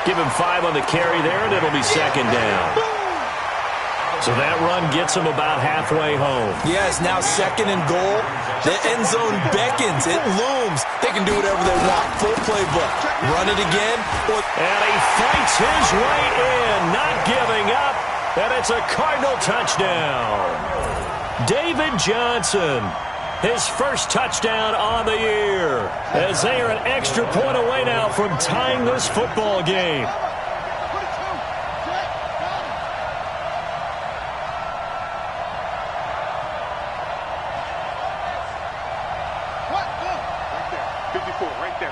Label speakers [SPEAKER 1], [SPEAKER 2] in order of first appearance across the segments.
[SPEAKER 1] Give him 5 on the carry there, and it'll be second down. So that run gets him about halfway home.
[SPEAKER 2] Yeah, it's now second and goal. The end zone beckons. It looms. They can do whatever they want. Full playbook. Run it again.
[SPEAKER 1] And he fights his way in, not giving up. And it's a Cardinal touchdown. David Johnson, his first touchdown on the year, as they are an extra point away now from tying this football game.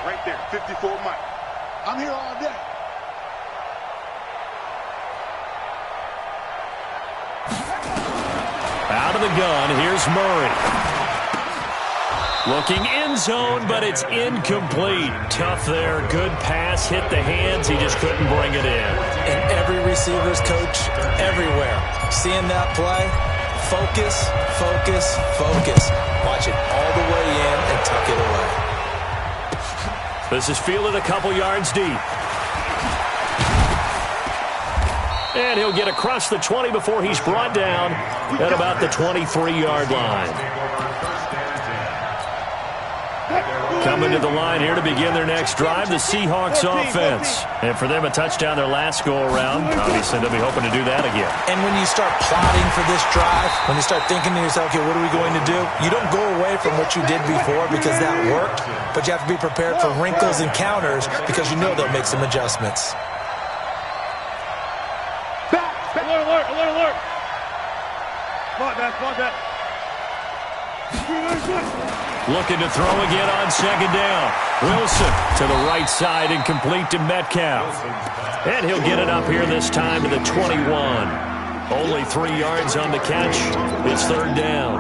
[SPEAKER 3] Right there, 54 Mike. I'm here all day.
[SPEAKER 1] Out of the gun, here's Murray. Looking end zone, but it's incomplete. Tough there, good pass, hit the hands, he just couldn't bring it in.
[SPEAKER 2] And every receiver's coach everywhere. Seeing that play, focus, focus, focus. Watch it all the way in and tuck it away.
[SPEAKER 1] This is fielded a couple yards deep. And he'll get across the 20 before he's brought down at about the 23-yard line. Coming to the line here to begin their next drive, the Seahawks offense. And for them, a touchdown their last go-around. Obviously, they'll be hoping to do that again.
[SPEAKER 2] And when you start plotting for this drive, when you start thinking to yourself, okay, what are we going to do? You don't go away from what you did before because that worked, but you have to be prepared for wrinkles and counters because you know they'll make some adjustments.
[SPEAKER 3] Alert. Come on, Dad.
[SPEAKER 1] Looking to throw again on second down. Wilson to the right side and complete to Metcalf. And he'll get it up here this time to the 21. Only 3 yards on the catch. It's third down.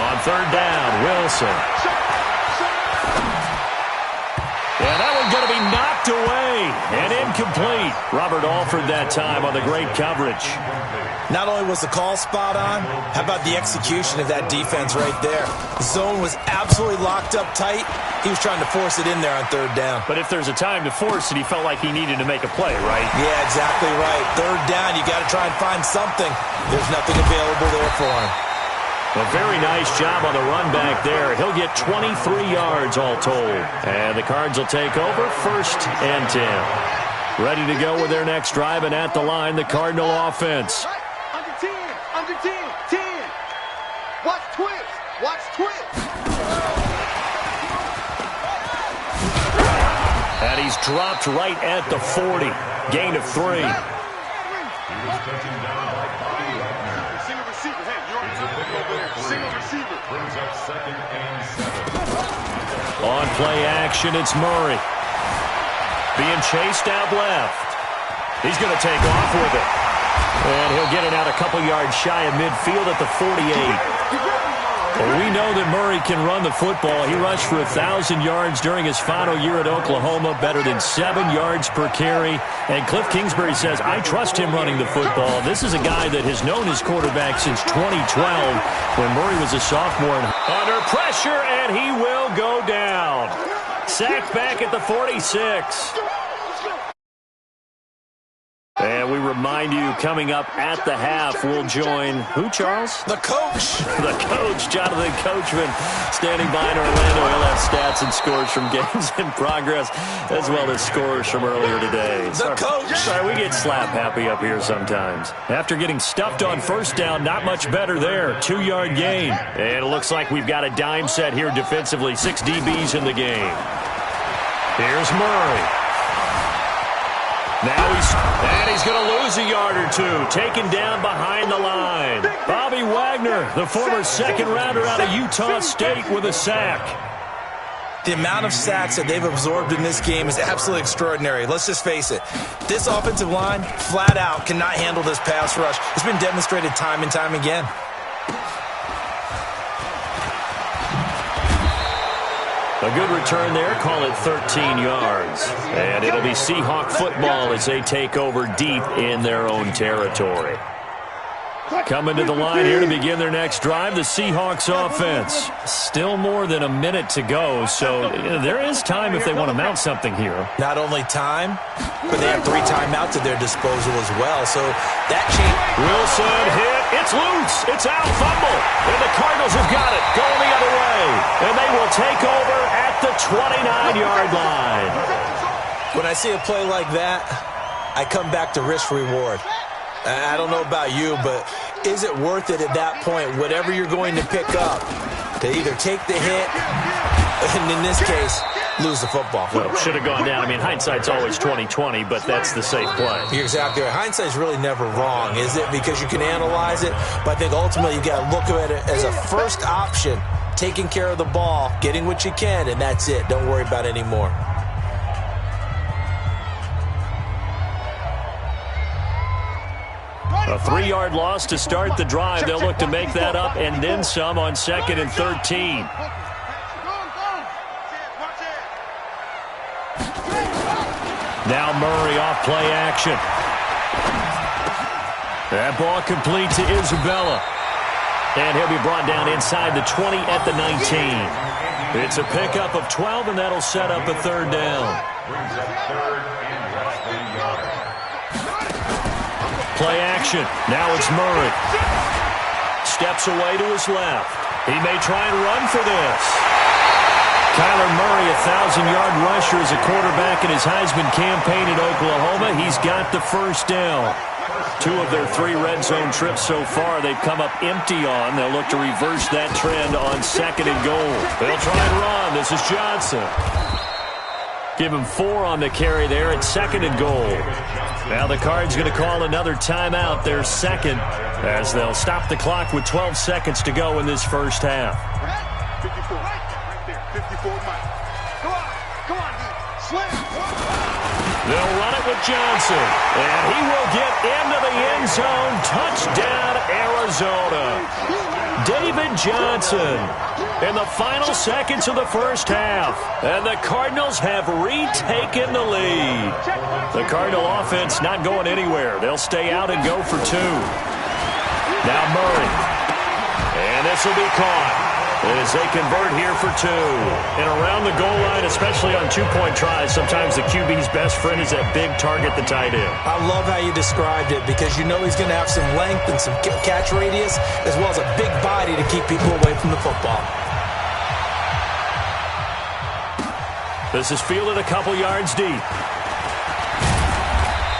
[SPEAKER 1] On third down, Wilson. And that one's going to be knocked away and incomplete. Robert Alford that time on the great coverage.
[SPEAKER 2] Not only was the call spot on, how about the execution of that defense right there? The zone was absolutely locked up tight. He was trying to force it in there on third down.
[SPEAKER 1] But if there's a time to force it, he felt like he needed to make a play, right?
[SPEAKER 2] Yeah, exactly right. Third down, you got to try and find something. There's nothing available there for him.
[SPEAKER 1] A very nice job on the run back there. He'll get 23 yards all told. And the Cards will take over, 1st and 10. Ready to go with their next drive, and at the line, the Cardinal offense.
[SPEAKER 3] Under 10. Watch twist.
[SPEAKER 1] And he's dropped right at the 40. Gain of 3. On play action, it's Murray. Being chased out left. He's going to take off with it. And he'll get it out a couple yards shy of midfield at the 48. Well, we know that Murray can run the football. He rushed for 1,000 yards during his final year at Oklahoma, better than 7 yards per carry. And Cliff Kingsbury says, I trust him running the football. This is a guy that has known his quarterback since 2012 when Murray was a sophomore. Under pressure, and he will go down. Sacked back at the 46. And we remind you, coming up at the half, we'll join who, Charles?
[SPEAKER 2] The coach.
[SPEAKER 1] The coach, Jonathan Coachman, standing by in Orlando. He'll have stats and scores from games in progress, as well as scores from earlier today.
[SPEAKER 2] The coach.
[SPEAKER 1] Sorry, we get slap happy up here sometimes. After getting stuffed on first down, not much better there. 2-yard gain. And it looks like we've got a dime set here defensively. 6 DBs in the game. Here's Murray. Now he's going to lose a yard or two. Taken down behind the line. Bobby Wagner, the former second-rounder out of Utah State, with a sack.
[SPEAKER 2] The amount of sacks that they've absorbed in this game is absolutely extraordinary. Let's just face it. This offensive line, flat out, cannot handle this pass rush. It's been demonstrated time and time again.
[SPEAKER 1] A good return there, call it 13 yards. And it'll be Seahawk football as they take over deep in their own territory. Coming to the line here to begin their next drive, the Seahawks offense. Still more than a minute to go, so there is time if they want to mount something here.
[SPEAKER 2] Not only time, but they have 3 timeouts at their disposal as well, so that change.
[SPEAKER 1] Wilson hit. It's loose. It's out. Fumble. And the Cardinals have got it. Going the other way. And they will take over at the 29-yard line.
[SPEAKER 2] When I see a play like that, I come back to risk-reward. I don't know about you, but is it worth it at that point, whatever you're going to pick up, to either take the hit, and in this case, lose the football?
[SPEAKER 1] Well, should have gone down. I mean, hindsight's always 20/20, but that's the safe play.
[SPEAKER 2] You're exactly right. Hindsight's really never wrong, is it? Because you can analyze it, but I think ultimately you got to look at it as a first option, taking care of the ball, getting what you can, and that's it. Don't worry about it anymore.
[SPEAKER 1] A 3-yard loss to start the drive. They'll look to make that up and then some on 2nd and 13. Now Murray off play action. That ball complete to Isabella. And he'll be brought down inside the 20 at the 19. It's a pickup of 12, and that'll set up a 3rd down. Play action. Now it's Murray. Steps away to his left. He may try and run for this. Kyler Murray, 1,000-yard rusher as a quarterback in his Heisman campaign in Oklahoma. He's got the 1st down. 2 of their 3 red zone trips so far they've come up empty on. They'll look to reverse that trend on 2nd and goal. They'll try and run. This is Johnson. Give him 4 on the carry there at 2nd and goal. Now the Cards going to call another timeout, their 2nd, as they'll stop the clock with 12 seconds to go in this first half.
[SPEAKER 3] 54, right there, 54 Mike. Come on, slam.
[SPEAKER 1] They'll run it with Johnson, and he will get into the end zone. Touchdown, Arizona. David Johnson in the final seconds of the first half, and the Cardinals have retaken the lead. The Cardinal offense not going anywhere. They'll stay out and go for 2. Now Murray, and this will be caught as they convert here for 2. And around the goal line, especially on 2-point tries, sometimes the QB's best friend is that big target, the tight end.
[SPEAKER 2] I love how you described it, because you know he's going to have some length and some catch radius, as well as a big body to keep people away from the football.
[SPEAKER 1] This is fielded a couple yards deep.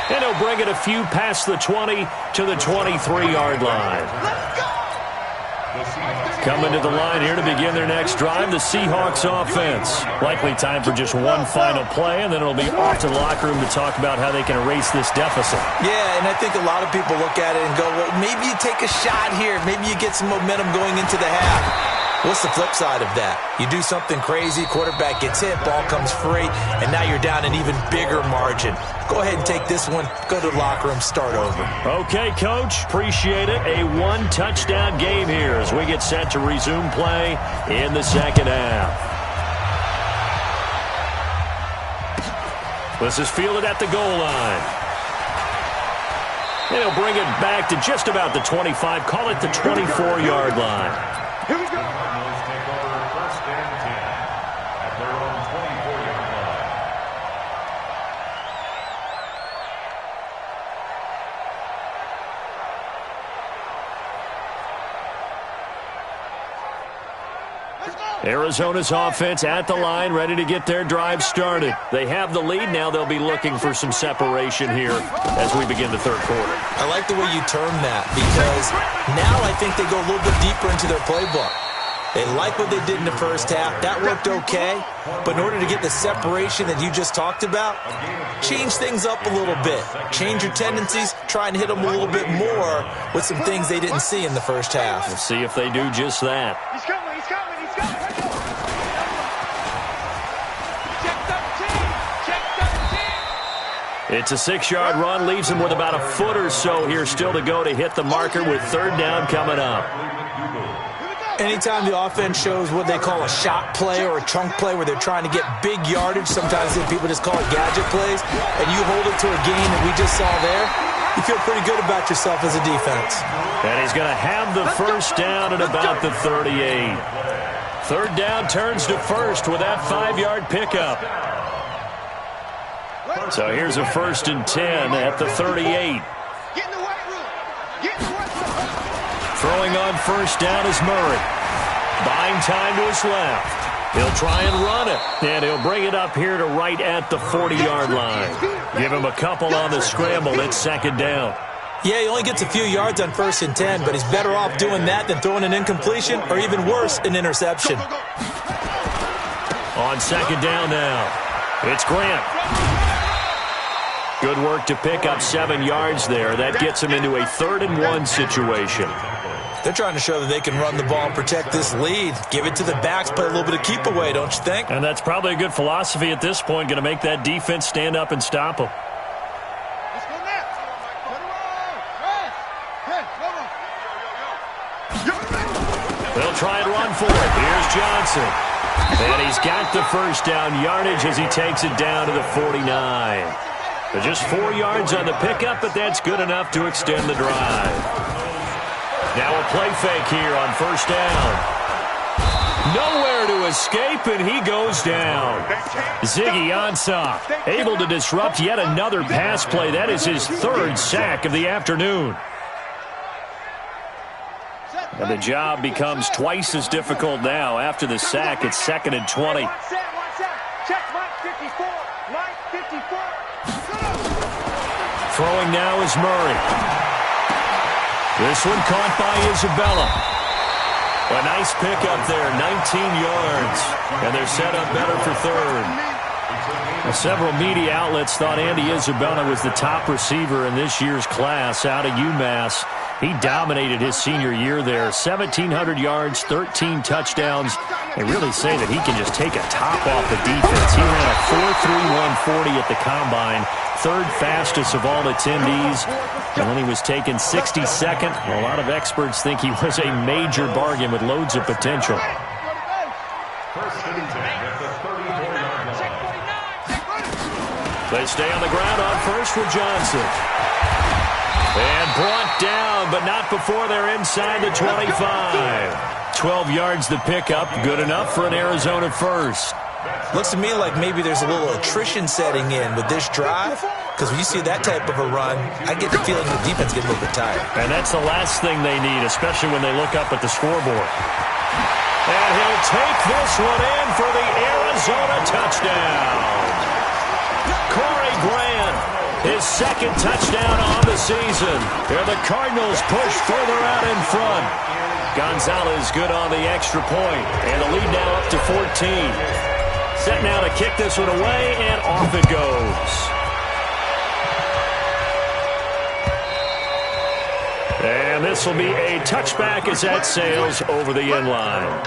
[SPEAKER 1] And he'll bring it a few past the 20 to the 23-yard line. Coming to the line here to begin their next drive, the Seahawks offense. Likely time for just one final play, and then it'll be off to the locker room to talk about how they can erase this deficit.
[SPEAKER 2] Yeah, and I think a lot of people look at it and go, well, maybe you take a shot here. Maybe you get some momentum going into the half. What's the flip side of that? You do something crazy, quarterback gets hit, ball comes free, and now you're down an even bigger margin. Go ahead and take this one, go to the locker room, start over. Okay, Coach, appreciate it. A 1-touchdown game here as we get set to resume play in the second half. This is fielded at the goal line. And he'll bring it back to just about the 25, call it the 24-yard line.
[SPEAKER 3] Here we go.
[SPEAKER 1] Arizona's offense at the line, ready to get their drive started. They have the lead. Now they'll be looking for some separation here as we begin the 3rd quarter.
[SPEAKER 2] I like the way you term that, because now I think they go a little bit deeper into their playbook. They like what they did in the first half. That worked okay. But in order to get the separation that you just talked about, change things up a little bit. Change your tendencies. Try and hit them a little bit more with some things they didn't see in the first half.
[SPEAKER 1] We'll see if they do just that.
[SPEAKER 3] He's coming, he's coming, he's coming. Check 13.
[SPEAKER 1] It's a 6-yard run. Leaves them with about a foot or so here still to go to hit the marker with 3rd down coming up.
[SPEAKER 2] Anytime the offense shows what they call a shot play or a chunk play where they're trying to get big yardage, sometimes people just call it gadget plays, and you hold it to a gain that we just saw there, You feel pretty good about yourself as a defense.
[SPEAKER 1] And he's going to have the first down at about the 38. Third down turns to first with that 5-yard pickup. So here's a 1st and 10 at the 38. Throwing on first down is Murray. Buying time to his left. He'll try and run it, and he'll bring it up here to right at the 40-yard line. Give him a couple on the scramble. It's 2nd down.
[SPEAKER 2] Yeah, he only gets a few yards on 1st and 10, but he's better off doing that than throwing an incompletion or even worse, an interception.
[SPEAKER 1] On 2nd down now, it's Grant. Good work to pick up 7 yards there. That gets him into a 3rd and 1 situation.
[SPEAKER 2] They're trying to show that they can run the ball and protect this lead. Give it to the backs, play a little bit of keep away, don't you think?
[SPEAKER 1] And that's probably a good philosophy at this point, going to make that defense stand up and stop them. They'll try and run for it. Here's Johnson. And he's got the first down yardage as he takes it down to the 49. Just 4 yards on the pickup, but that's good enough to extend the drive. Now a play fake here on first down. Nowhere to escape, and he goes down. Ziggy Ansah able to disrupt yet another pass play. That is his 3rd sack of the afternoon. And the job becomes twice as difficult now. After the sack, it's 2nd and 20. Throwing now is Murray. This one caught by Isabella. A nice pickup there, 19 yards. And they're set up better for 3rd. Well, several media outlets thought Andy Isabella was the top receiver in this year's class out of UMass. He dominated his senior year there. 1,700 yards, 13 touchdowns. They really say that he can just take a top off the defense. He ran a 4.3 140 at the combine, 3rd fastest of all attendees. And then he was taken 62nd. A lot of experts think he was a major bargain with loads of potential. They stay on the ground on first with Johnson. And brought down, but not before they're inside the 25. 12 yards the pickup, good enough for an Arizona first.
[SPEAKER 2] Looks to me like maybe there's a little attrition setting in with this drive, because when you see that type of a run, I get the feeling the defense gets a little bit tired.
[SPEAKER 1] And that's the last thing they need, especially when they look up at the scoreboard. And he'll take this one in for the Arizona touchdown. Corey Grant, his 2nd touchdown on the season. Here the Cardinals push further out in front. Gonzalez good on the extra point, and the lead now up to 14. Set now to kick this one away, and off it goes. And this will be a touchback as that sails over the end line.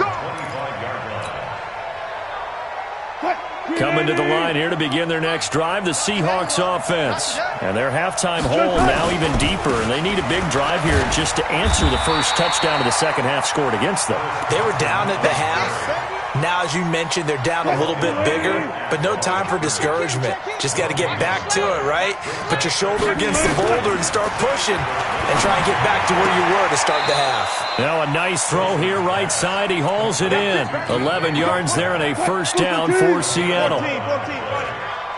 [SPEAKER 1] Coming to the line here to begin their next drive, the Seahawks offense. And their halftime hole now even deeper, and they need a big drive here just to answer the first touchdown of the second half scored against them.
[SPEAKER 2] They were down at the half. Now, as you mentioned, they're down a little bit bigger, but no time for discouragement. Just got to get back to it, right? Put your shoulder against the boulder and start pushing and try and get back to where you were to start the half.
[SPEAKER 1] Now a nice throw here right side. He hauls it in. 11 yards there and a first down for Seattle.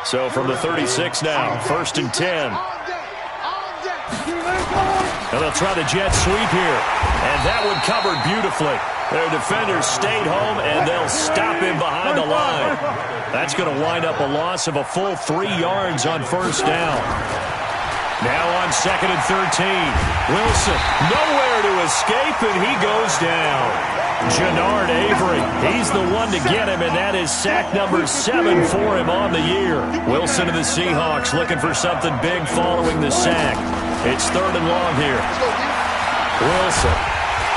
[SPEAKER 1] So from the 36 now, 1st and 10. And they'll try the jet sweep here. And that one covered beautifully. Their defenders stayed home, and they'll stop him behind the line. That's going to wind up a loss of a full 3 yards on first down. Now on 2nd and 13. Wilson, nowhere to escape, and he goes down. Jannard Avery, he's the one to get him, and that is sack number 7 for him on the year. Wilson of the Seahawks looking for something big following the sack. It's 3rd and long here. Wilson.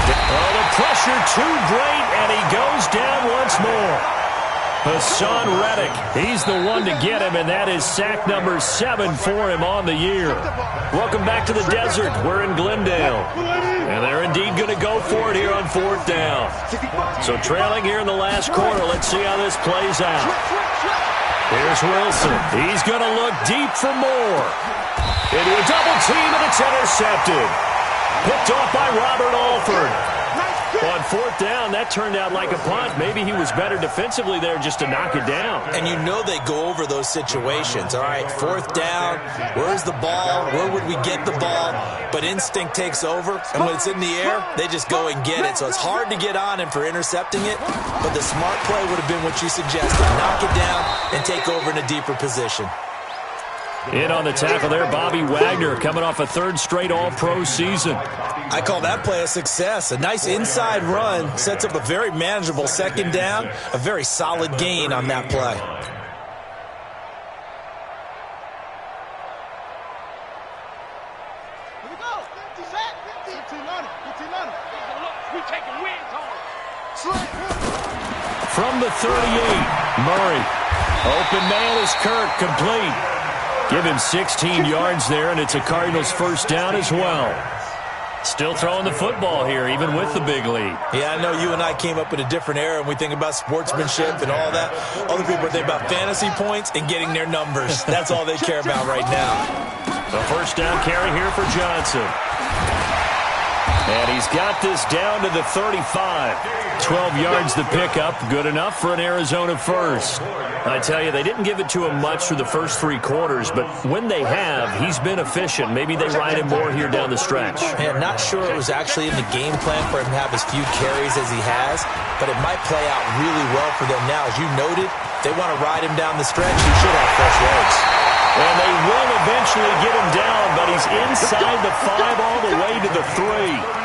[SPEAKER 1] Oh, the pressure too great, and he goes down once more. Hassan Reddick, he's the one to get him, and that is sack number 7 for him on the year. Welcome back to the desert. We're in Glendale. And they're indeed going to go for it here on 4th down. So trailing here in the last quarter, let's see how this plays out. Here's Wilson. He's going to look deep for more. Into a double team, and it's intercepted. Picked off by Robert Alford. On fourth down, that turned out like a punt. Maybe he was better defensively there just to knock it down.
[SPEAKER 2] And you know they go over those situations. All right, fourth down, where's the ball? Where would we get the ball? But instinct takes over, and when it's in the air, they just go and get it. So it's hard to get on him for intercepting it, but the smart play would have been what you suggested. Knock it down and take over in a deeper position.
[SPEAKER 1] In on the tackle there, Bobby Wagner, coming off a third straight All-Pro season.
[SPEAKER 2] I call that play a success. A nice inside run sets up a very manageable second down, a very solid gain on that play.
[SPEAKER 3] Here we go. 50 sack. 15 on it. 15 on it. We taking wins home.
[SPEAKER 1] From the 38, Murray. Open man is Kirk, complete. Give him 16 yards there, and it's a Cardinals first down as well. Still throwing the football here, even with the big lead.
[SPEAKER 2] Yeah, I know you and I came up in a different era, and we think about sportsmanship and all that. Other people think about fantasy points and getting their numbers. That's all they care about right now.
[SPEAKER 1] The first down carry here for Johnson. And he's got this down to the 35. 12 yards the pickup, good enough for an Arizona first. I tell you, they didn't give it to him much through the first three quarters, but when they have, he's been efficient. Maybe they ride him more here down the stretch.
[SPEAKER 2] Man, not sure it was actually in the game plan for him to have as few carries as he has, but it might play out really well for them now. As you noted, they want to ride him down the stretch. He should have fresh legs.
[SPEAKER 1] And they will eventually get him down, but he's inside the 5 all the way to the 3.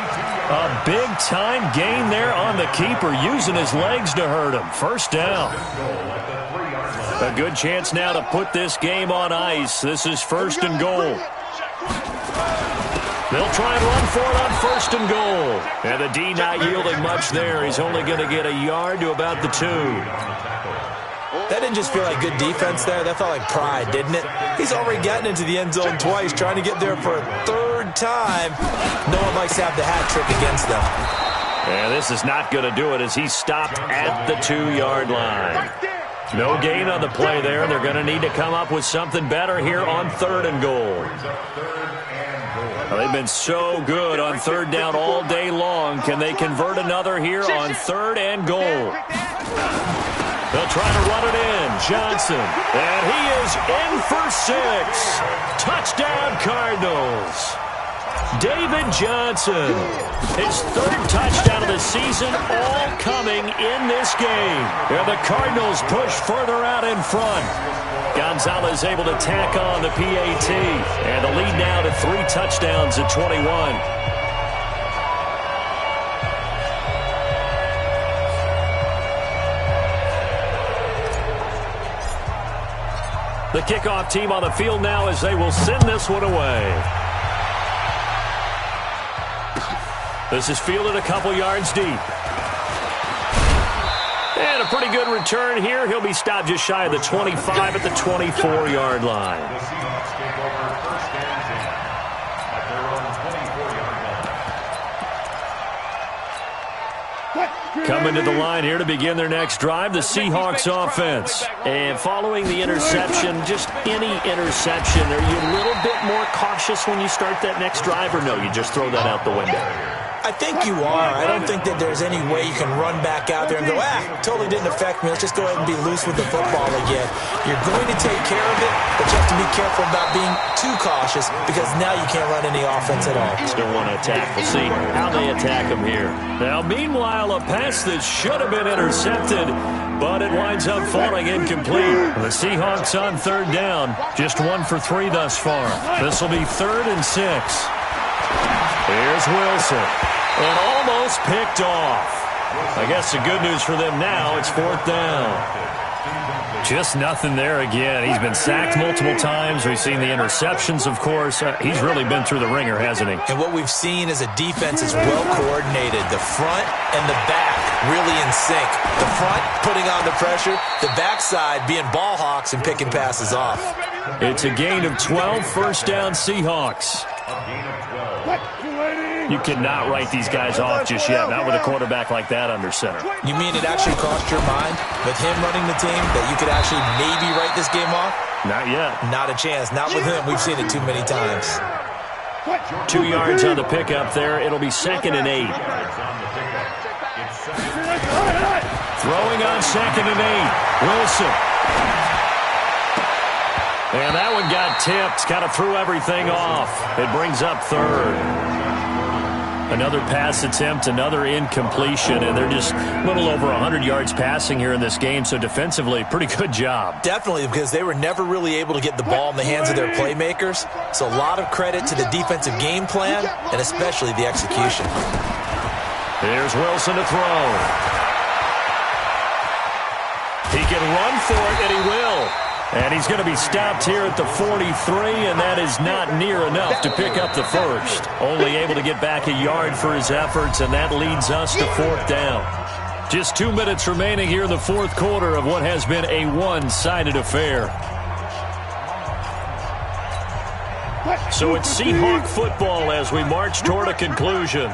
[SPEAKER 1] A big-time gain there on the keeper, using his legs to hurt him. First down. A good chance now to put this game on ice. This is first and goal. They'll try and run for it on first and goal. And the D not yielding much there. He's only going to get a yard to about the 2.
[SPEAKER 2] That didn't just feel like good defense there. That felt like pride, didn't it? He's already gotten into the end zone twice, trying to get there for a third time. No one likes to have the hat trick against them.
[SPEAKER 1] And this is not going to do it as he's stopped at the 2-yard line. No gain on the play there. They're going to need to come up with something better here on third and goal. Well, they've been so good on third down all day long. Can they convert another here on third and goal? They'll try to run it in. Johnson. And he is in for 6. Touchdown, Cardinals. David Johnson. His third touchdown of the season, all coming in this game. And the Cardinals push further out in front. Gonzalez able to tack on the PAT. And the lead now to 3 touchdowns at 21. The kickoff team on the field now as they will send this one away. This is fielded a couple yards deep. And a pretty good return here. He'll be stopped just shy of the 25 at the 24-yard line. Coming to the line here to begin their next drive, the Seahawks offense. And following the interception, just any interception, are you a little bit more cautious when you start that next drive, or no, you just throw that out the window?
[SPEAKER 2] I think you are. I don't think that there's any way you can run back out there and go, totally didn't affect me. Let's just go ahead and be loose with the football again. You're going to take care of it, but you have to be careful about being too cautious because now you can't run any offense at all.
[SPEAKER 1] Still want to attack. We'll see how they attack him here. Now, meanwhile, a pass that should have been intercepted, but it winds up falling incomplete. The Seahawks on third down, just 1 for 3 thus far. This will be 3rd and 6. Here's Wilson. And almost picked off. I guess the good news for them now, it's 4th down. Just nothing there again. He's been sacked multiple times. We've seen the interceptions, of course. He's really been through the ringer, hasn't he?
[SPEAKER 2] And what we've seen is a defense is well coordinated. The front and the back really in sync. The front putting on the pressure. The backside being ball hawks and picking passes off.
[SPEAKER 1] It's a gain of 12, first down Seahawks. You cannot write these guys off just yet, not with a quarterback like that under center.
[SPEAKER 2] You mean it actually crossed your mind with him running the team that you could actually maybe write this game off?
[SPEAKER 1] Not yet.
[SPEAKER 2] Not a chance. Not with him. We've seen it too many times.
[SPEAKER 1] 2 yards on the pickup there. It'll be 2nd and 8. Throwing on 2nd and 8. Wilson. And that one got tipped. Kind of threw everything off. It brings up 3rd. Another pass attempt, another incompletion, and they're just a little over 100 yards passing here in this game, so defensively, pretty good job.
[SPEAKER 2] Definitely, because they were never really able to get the ball in the hands of their playmakers, so a lot of credit to the defensive game plan and especially the execution.
[SPEAKER 1] Here's Wilson to throw. He can run for it, and he will. And he's going to be stopped here at the 43, and that is not near enough to pick up the first. Only able to get back a yard for his efforts, and that leads us to 4th down. Just 2 minutes remaining here in the 4th quarter of what has been a one-sided affair. So it's Seahawk football as we march toward a conclusion.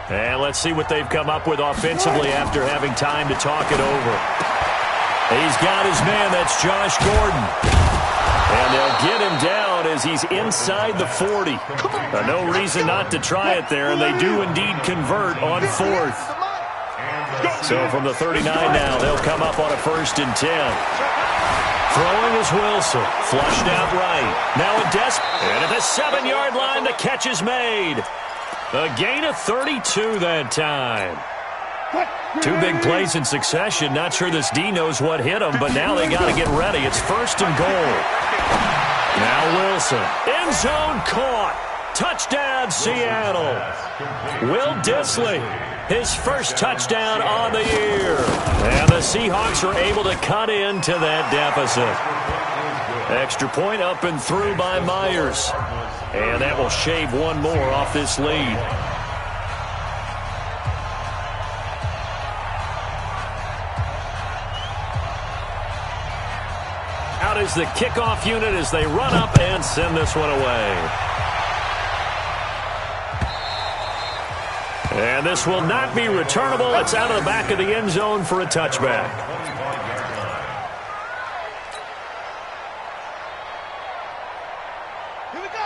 [SPEAKER 1] And let's see what they've come up with offensively after having time to talk it over. He's got his man. That's Josh Gordon. And they'll get him down as he's inside the 40. No reason not to try it there, and they do indeed convert on 4th. So from the 39 now, they'll come up on a 1st and 10. Throwing is Wilson. Flushed out right. Now a and at the 7-yard line, the catch is made. A gain of 32 that time. 2 big plays in succession. Not sure this D knows what hit him, but now they got to get ready. It's 1st and goal. Now Wilson. End zone caught. Touchdown, Seattle. Will Dissly, his first touchdown on the year. And the Seahawks are able to cut into that deficit. Extra point up and through by Myers. And that will shave one more off this lead. Out is the kickoff unit as they run up and send this one away. And this will not be returnable. It's out of the back of the end zone for a touchback.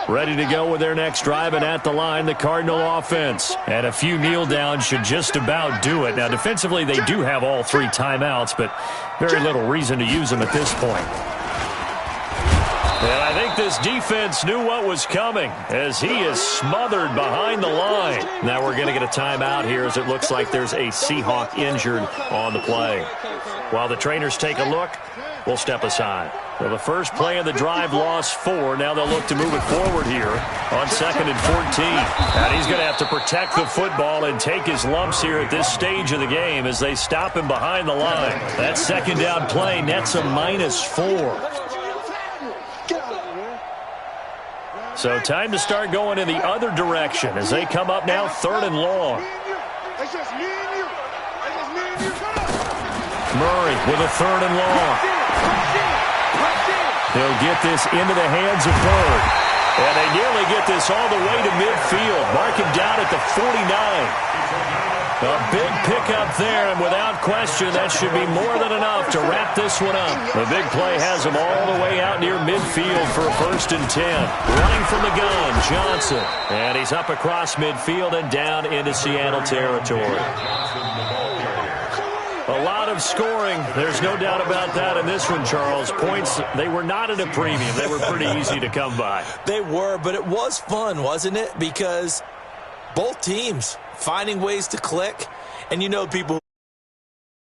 [SPEAKER 1] Ready to go with their next drive, and at the line, the Cardinal offense. And a few kneel downs should just about do it. Now, defensively, they do have all 3 timeouts, but very little reason to use them at this point. And I think this defense knew what was coming as he is smothered behind the line. Now we're going to get a timeout here as it looks like there's a Seahawk injured on the play. While the trainers take a look, we'll step aside. Well, the first play of the drive lost 4. Now they'll look to move it forward here on 2nd and 14. And he's going to have to protect the football and take his lumps here at this stage of the game as they stop him behind the line. That 2nd down play nets a -4. So time to start going in the other direction as they come up now 3rd and long. Murray with a 3rd and long. He'll get this into the hands of Bird. And they nearly get this all the way to midfield. Mark him down at the 49. A big pickup there, and without question, that should be more than enough to wrap this one up. The big play has him all the way out near midfield for a 1st and 10. Running from the gun, Johnson. And he's up across midfield and down into Seattle territory. A lot of scoring. There's no doubt about that in this one, Charles. Points, they were not at a premium. They were pretty easy to come by.
[SPEAKER 2] They were, but it was fun, wasn't it? Because both teams finding ways to click. And you know people